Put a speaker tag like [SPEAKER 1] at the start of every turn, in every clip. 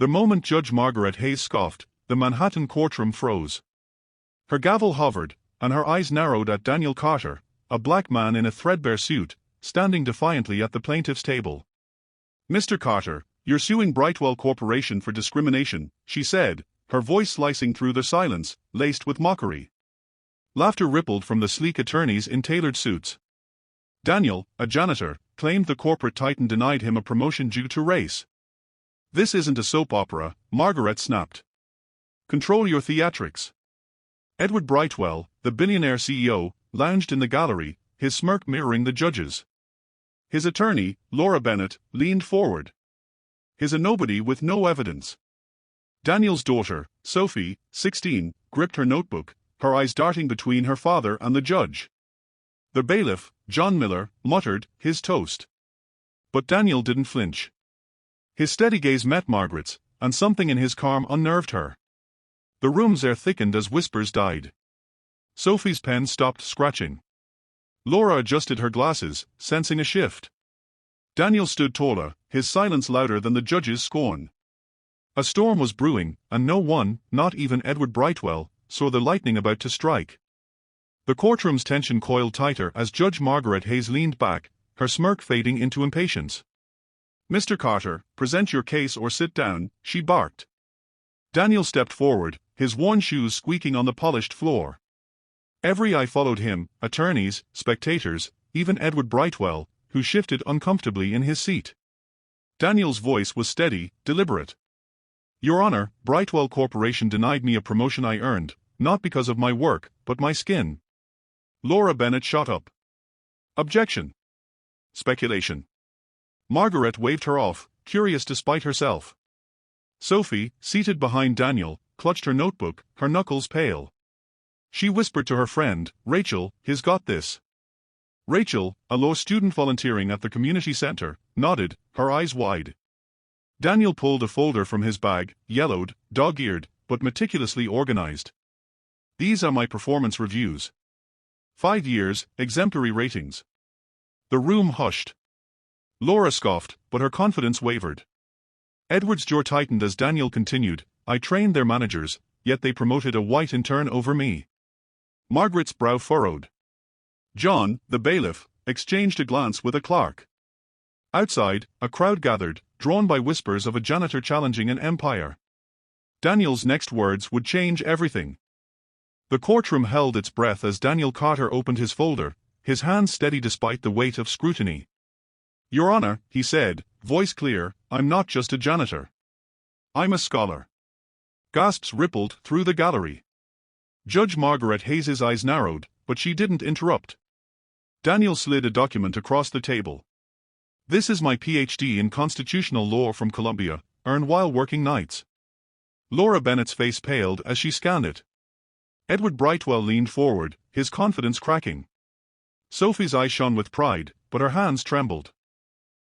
[SPEAKER 1] The moment Judge Margaret Hayes scoffed, the Manhattan courtroom froze. Her gavel hovered, and her eyes narrowed at Daniel Carter, a black man in a threadbare suit, standing defiantly at the plaintiff's table. "Mr. Carter, you're suing Brightwell Corporation for discrimination," she said, her voice slicing through the silence, laced with mockery. Laughter rippled from the sleek attorneys in tailored suits. Daniel, a janitor, claimed the corporate titan denied him a promotion due to race. "This isn't a soap opera," Margaret snapped. "Control your theatrics." Edward Brightwell, the billionaire CEO, lounged in the gallery, his smirk mirroring the judge's. His attorney, Laura Bennett, leaned forward. "He's a nobody with no evidence." Daniel's daughter, Sophie, 16, gripped her notebook, her eyes darting between her father and the judge. The bailiff, John Miller, muttered his toast. But Daniel didn't flinch. His steady gaze met Margaret's, and something in his calm unnerved her. The room's air thickened as whispers died. Sophie's pen stopped scratching. Laura adjusted her glasses, sensing a shift. Daniel stood taller, his silence louder than the judge's scorn. A storm was brewing, and no one, not even Edward Brightwell, saw the lightning about to strike. The courtroom's tension coiled tighter as Judge Margaret Hayes leaned back, her smirk fading into impatience. "Mr. Carter, present your case or sit down," she barked. Daniel stepped forward, his worn shoes squeaking on the polished floor. Every eye followed him, attorneys, spectators, even Edward Brightwell, who shifted uncomfortably in his seat. Daniel's voice was steady, deliberate. "Your Honor, Brightwell Corporation denied me a promotion I earned, not because of my work, but my skin." Laura Bennett shot up. "Objection." "Speculation." Margaret waved her off, curious despite herself. Sophie, seated behind Daniel, clutched her notebook, her knuckles pale. She whispered to her friend, "Rachel, he's got this." Rachel, a law student volunteering at the community center, nodded, her eyes wide. Daniel pulled a folder from his bag, yellowed, dog-eared, but meticulously organized. "These are my performance reviews. 5 years, exemplary ratings." The room hushed. Laura scoffed, but her confidence wavered. Edward's jaw tightened as Daniel continued, "I trained their managers, yet they promoted a white intern over me." Margaret's brow furrowed. John, the bailiff, exchanged a glance with a clerk. Outside, a crowd gathered, drawn by whispers of a janitor challenging an empire. Daniel's next words would change everything. The courtroom held its breath as Daniel Carter opened his folder, his hands steady despite the weight of scrutiny. "Your Honor," he said, voice clear, "I'm not just a janitor. I'm a scholar." Gasps rippled through the gallery. Judge Margaret Hayes's eyes narrowed, but she didn't interrupt. Daniel slid a document across the table. "This is my Ph.D. in constitutional law from Columbia, earned while working nights." Laura Bennett's face paled as she scanned it. Edward Brightwell leaned forward, his confidence cracking. Sophie's eyes shone with pride, but her hands trembled.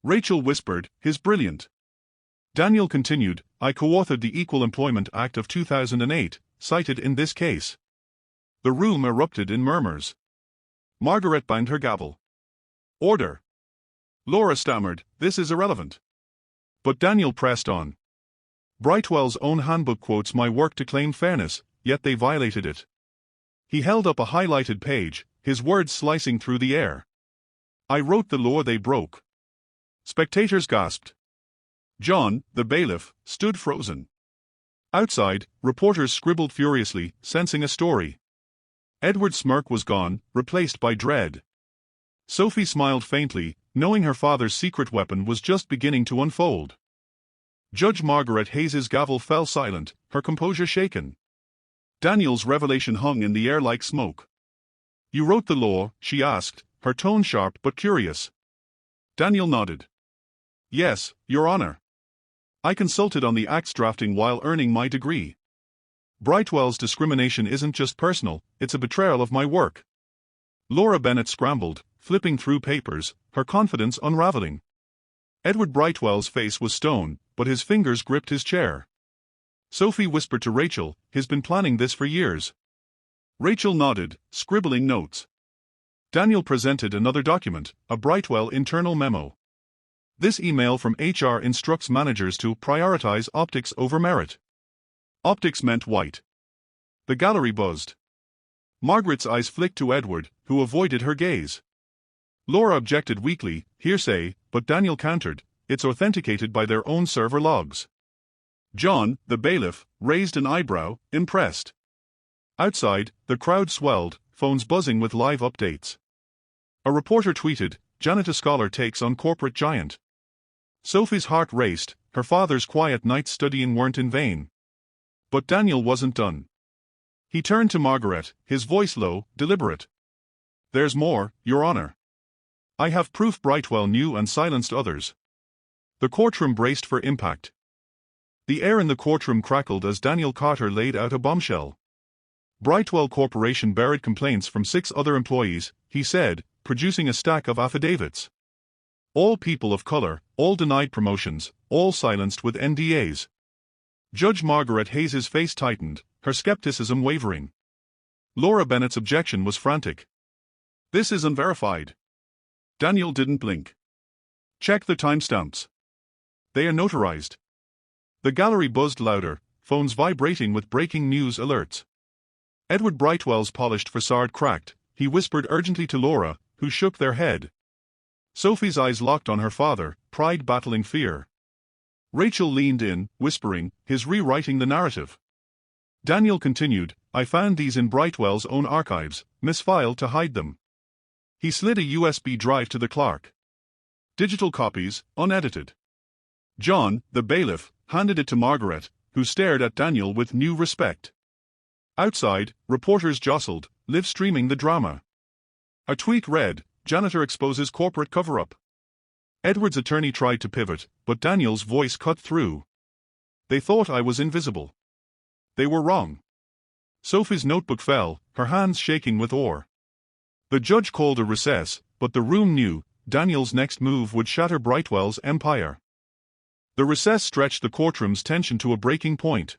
[SPEAKER 1] Rachel whispered, "His brilliant." Daniel continued, "I co-authored the Equal Employment Act of 2008, cited in this case." The room erupted in murmurs. Margaret banged her gavel. "Order." Laura stammered, "This is irrelevant." But Daniel pressed on. "Brightwell's own handbook quotes my work to claim fairness, yet they violated it." He held up a highlighted page, his words slicing through the air. "I wrote the law they broke." Spectators gasped. John, the bailiff, stood frozen. Outside, reporters scribbled furiously, sensing a story. Edward's smirk was gone, replaced by dread. Sophie smiled faintly, knowing her father's secret weapon was just beginning to unfold. Judge Margaret Hayes's gavel fell silent, her composure shaken. Daniel's revelation hung in the air like smoke. "You wrote the law?" she asked, her tone sharp but curious. Daniel nodded. "Yes, Your Honor. I consulted on the act's drafting while earning my degree. Brightwell's discrimination isn't just personal, it's a betrayal of my work." Laura Bennett scrambled, flipping through papers, her confidence unraveling. Edward Brightwell's face was stone, but his fingers gripped his chair. Sophie whispered to Rachel, "He's been planning this for years." Rachel nodded, scribbling notes. Daniel presented another document, a Brightwell internal memo. This email from HR instructs managers to prioritize optics over merit. Optics meant white. The gallery buzzed. Margaret's eyes flicked to Edward, who avoided her gaze. Laura objected weakly, hearsay, but Daniel countered, it's authenticated by their own server logs. John, the bailiff, raised an eyebrow, impressed. Outside, the crowd swelled, phones buzzing with live updates. A reporter tweeted, Janita Scholar takes on corporate giant. Sophie's heart raced, her father's quiet nights studying weren't in vain. But Daniel wasn't done. He turned to Margaret, his voice low, deliberate. There's more, Your Honor. I have proof Brightwell knew and silenced others. The courtroom braced for impact. The air in the courtroom crackled as Daniel Carter laid out a bombshell. Brightwell Corporation buried complaints from 6 other employees, he said, producing a stack of affidavits. All people of color, all denied promotions, all silenced with NDAs. Judge Margaret Hayes's face tightened, her skepticism wavering. Laura Bennett's objection was frantic. This is unverified. Daniel didn't blink. Check the timestamps. They are notarized. The gallery buzzed louder, phones vibrating with breaking news alerts. Edward Brightwell's polished facade cracked, he whispered urgently to Laura, who shook their head. Sophie's eyes locked on her father, pride battling fear. Rachel leaned in, whispering, he's rewriting the narrative. Daniel continued, I found these in Brightwell's own archives, misfiled to hide them. He slid a USB drive to the clerk. Digital copies, unedited. John, the bailiff, handed it to Margaret, who stared at Daniel with new respect. Outside, reporters jostled, live streaming the drama. A tweet read, Janitor exposes corporate cover-up. Edward's attorney tried to pivot, but Daniel's voice cut through. They thought I was invisible. They were wrong. Sophie's notebook fell, her hands shaking with awe. The judge called a recess, but the room knew, Daniel's next move would shatter Brightwell's empire. The recess stretched the courtroom's tension to a breaking point.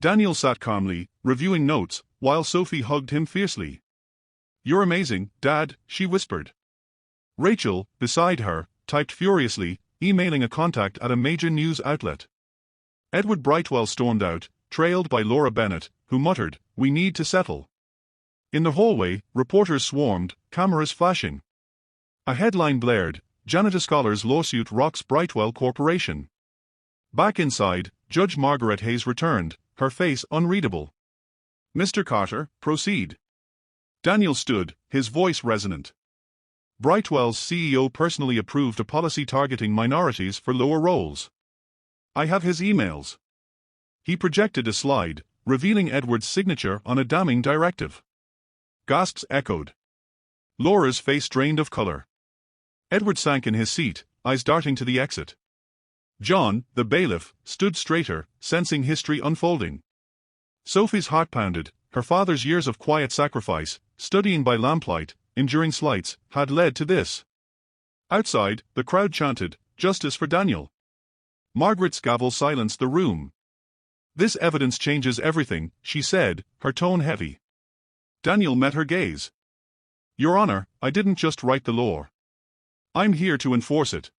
[SPEAKER 1] Daniel sat calmly, reviewing notes, while Sophie hugged him fiercely. You're amazing, Dad, she whispered. Rachel, beside her, typed furiously, emailing a contact at a major news outlet. Edward Brightwell stormed out, trailed by Laura Bennett, who muttered, we need to settle. In the hallway, reporters swarmed, cameras flashing. A headline blared, Janita Scholar's lawsuit rocks Brightwell Corporation. Back inside, Judge Margaret Hayes returned, her face unreadable. Mr. Carter, proceed. Daniel stood, his voice resonant. Brightwell's CEO personally approved a policy targeting minorities for lower roles. I have his emails. He projected a slide, revealing Edward's signature on a damning directive. Gasps echoed. Laura's face drained of color. Edward sank in his seat, eyes darting to the exit. John, the bailiff, stood straighter, sensing history unfolding. Sophie's heart pounded, her father's years of quiet sacrifice, studying by lamplight, enduring slights, had led to this. Outside, the crowd chanted, Justice for Daniel. Margaret's gavel silenced the room. This evidence changes everything, she said, her tone heavy. Daniel met her gaze. Your Honor, I didn't just write the law. I'm here to enforce it.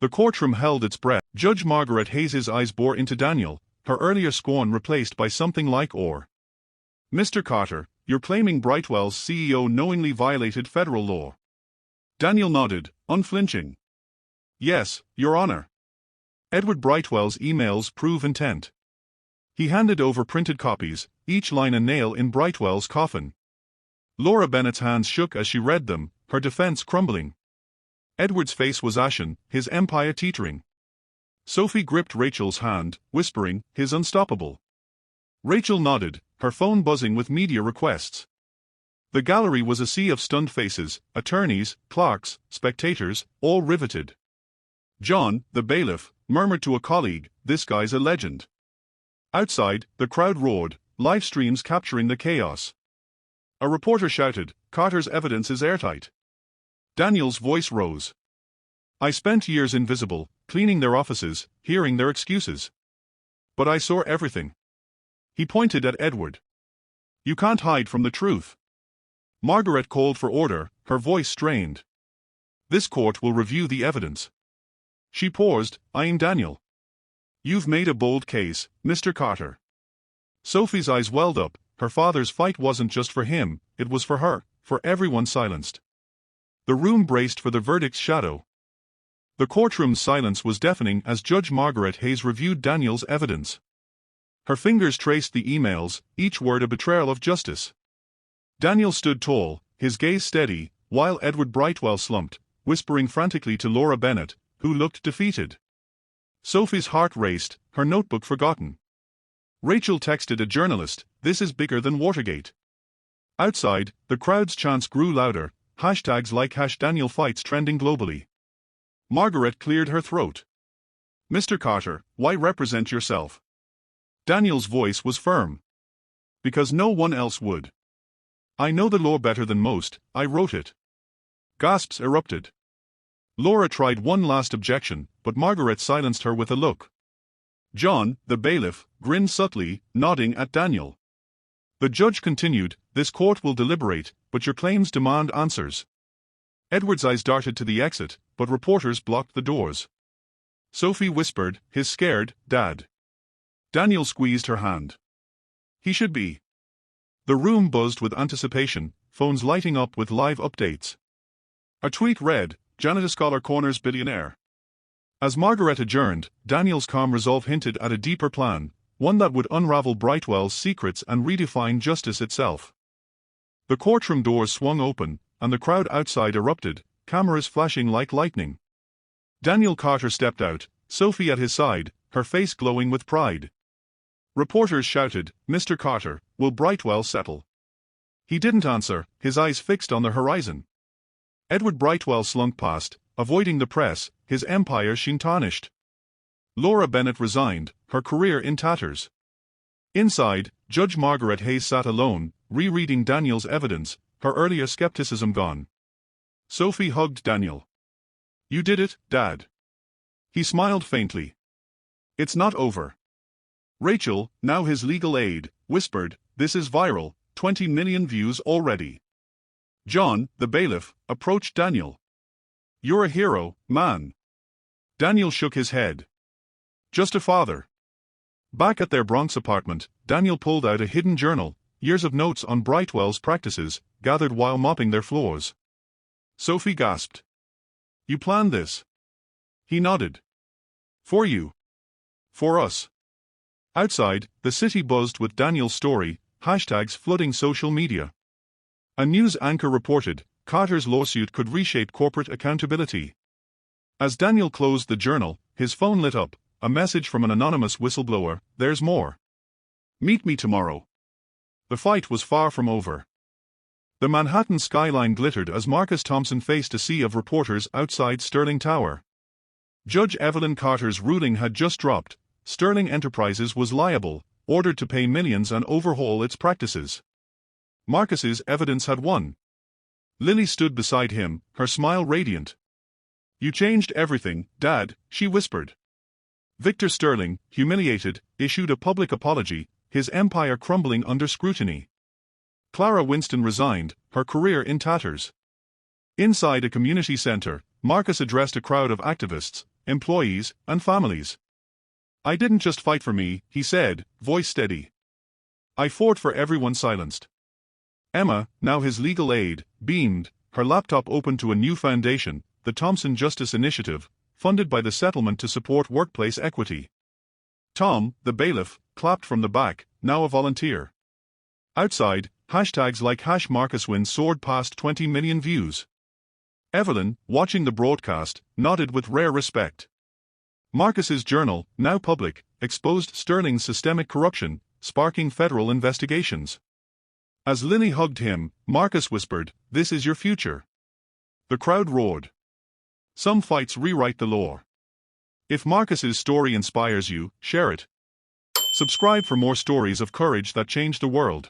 [SPEAKER 1] The courtroom held its breath. Judge Margaret Hayes's eyes bore into Daniel, her earlier scorn replaced by something like awe. Mr. Carter, you're claiming Brightwell's CEO knowingly violated federal law. Daniel nodded, unflinching. Yes, Your Honor. Edward Brightwell's emails prove intent. He handed over printed copies, each line a nail in Brightwell's coffin. Laura Bennett's hands shook as she read them, her defense crumbling. Edward's face was ashen, his empire teetering. Sophie gripped Rachel's hand, whispering, "He's unstoppable." Rachel nodded, her phone buzzing with media requests. The gallery was a sea of stunned faces, attorneys, clerks, spectators, all riveted. John, the bailiff, murmured to a colleague, "This guy's a legend." Outside, the crowd roared, live streams capturing the chaos. A reporter shouted, "Carter's evidence is airtight." Daniel's voice rose. "I spent years invisible, cleaning their offices, hearing their excuses. But I saw everything." He pointed at Edward. "You can't hide from the truth." Margaret called for order, her voice strained. "This court will review the evidence." She paused, eyeing Daniel. You've made a bold case, Mr. Carter. Sophie's eyes welled up. Her father's fight wasn't just for him, it was for her, for everyone silenced. The room braced for the verdict's shadow. The courtroom's silence was deafening as Judge Margaret Hayes reviewed Daniel's evidence. Her fingers traced the emails, each word a betrayal of justice. Daniel stood tall, his gaze steady, while Edward Brightwell slumped, whispering frantically to Laura Bennett, who looked defeated. Sophie's heart raced, her notebook forgotten. Rachel texted a journalist, "This is bigger than Watergate." Outside, the crowd's chants grew louder, hashtags like #Daniel fights trending globally. Margaret cleared her throat. "Mr. Carter, why represent yourself?" Daniel's voice was firm. "Because no one else would. I know the law better than most, I wrote it." Gasps erupted. Laura tried one last objection, but Margaret silenced her with a look. John, the bailiff, grinned subtly, nodding at Daniel. The judge continued, "This court will deliberate, but your claims demand answers." Edward's eyes darted to the exit, but reporters blocked the doors. Sophie whispered, "He's scared, Dad." Daniel squeezed her hand. "He should be." The room buzzed with anticipation, phones lighting up with live updates. A tweet read, "Janitor Scholar corners billionaire." As Margaret adjourned, Daniel's calm resolve hinted at a deeper plan, one that would unravel Brightwell's secrets and redefine justice itself. The courtroom doors swung open, and the crowd outside erupted, cameras flashing like lightning. Daniel Carter stepped out, Sophie at his side, her face glowing with pride. Reporters shouted, "Mr. Carter, will Brightwell settle?" He didn't answer, his eyes fixed on the horizon. Edward Brightwell slunk past, avoiding the press, his empire sheen tarnished. Laura Bennett resigned, her career in tatters. Inside, Judge Margaret Hayes sat alone, rereading Daniel's evidence, her earlier skepticism gone. Sophie hugged Daniel. "You did it, Dad." He smiled faintly. "It's not over." Rachel, now his legal aide, whispered, "This is viral, 20 million views already." John, the bailiff, approached Daniel. "You're a hero, man." Daniel shook his head. "Just a father." Back at their Bronx apartment, Daniel pulled out a hidden journal, years of notes on Brightwell's practices, gathered while mopping their floors. Sophie gasped. "You planned this?" He nodded. "For you. For us." Outside, the city buzzed with Daniel's story, hashtags flooding social media. A news anchor reported, Carter's lawsuit could reshape corporate accountability. As Daniel closed the journal, his phone lit up, a message from an anonymous whistleblower, "There's more. Meet me tomorrow." The fight was far from over. The Manhattan skyline glittered as Marcus Thompson faced a sea of reporters outside Sterling Tower. Judge Evelyn Carter's ruling had just dropped. Sterling Enterprises was liable, ordered to pay millions and overhaul its practices. Marcus's evidence had won. Lily stood beside him, her smile radiant. "You changed everything, Dad," she whispered. Victor Sterling, humiliated, issued a public apology, his empire crumbling under scrutiny. Clara Winston resigned, her career in tatters. Inside a community center, Marcus addressed a crowd of activists, employees, and families. "I didn't just fight for me," he said, voice steady. "I fought for everyone silenced." Emma, now his legal aide, beamed, her laptop open to a new foundation, the Thompson Justice Initiative, funded by the settlement to support workplace equity. Tom, the bailiff, clapped from the back, now a volunteer. Outside, hashtags like #MarcusWin soared past 20 million views. Evelyn, watching the broadcast, nodded with rare respect. Marcus's journal, now public, exposed Sterling's systemic corruption, sparking federal investigations. As Lily hugged him, Marcus whispered, "This is your future." The crowd roared. Some fights rewrite the law. If Marcus's story inspires you, share it. Subscribe for more stories of courage that change the world.